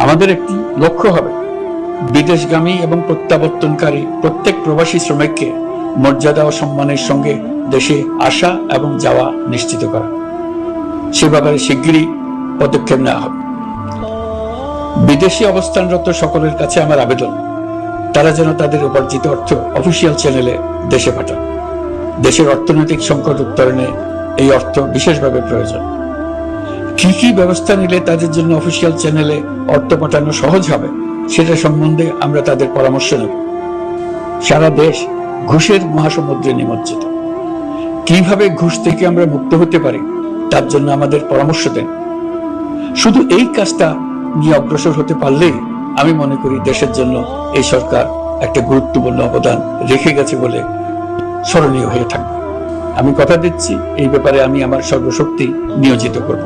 আমাদের একটি লক্ষ্য হবে বিদেশগামী এবং প্রত্যাবর্তনকারী প্রত্যেক প্রবাসী শ্রমিককে মর্যাদা ও সম্মানের সঙ্গে দেশে আসা এবং যাওয়া নিশ্চিত করা। সে ব্যাপারে শিগগিরই পদক্ষেপ নেওয়া হবে। বিদেশে অবস্থানরত সকলের কাছে আমার আবেদন, তারা যেন তাদের উপার্জিত অর্থ অফিসিয়াল চ্যানেলে দেশে পাঠান। দেশের অর্থনৈতিক সংকট উত্তরণে এই অর্থ বিশেষভাবে প্রয়োজন। কি কি ব্যবস্থা নিলে তাদের জন্য অফিসিয়াল চ্যানেলে অর্থ পাঠানো সহজ হবে সেটা সম্বন্ধে আমরা তাদের পরামর্শ নেব। সারা দেশ ঘুষের মহাসমুদ্রে নিমজ্জিত। কিভাবে ঘুষ থেকে আমরা মুক্ত হতে পারি তার জন্য আমাদের পরামর্শ দেন। শুধু এই কাজটা নিয়ে অগ্রসর হতে পারলেই আমি মনে করি দেশের জন্য এই সরকার একটা গুরুত্বপূর্ণ অবদান রেখে গেছে বলে স্মরণীয় হয়ে থাকবে। আমি কথা দিচ্ছি, এই ব্যাপারে আমি আমার সর্বশক্তি নিয়োজিত করব।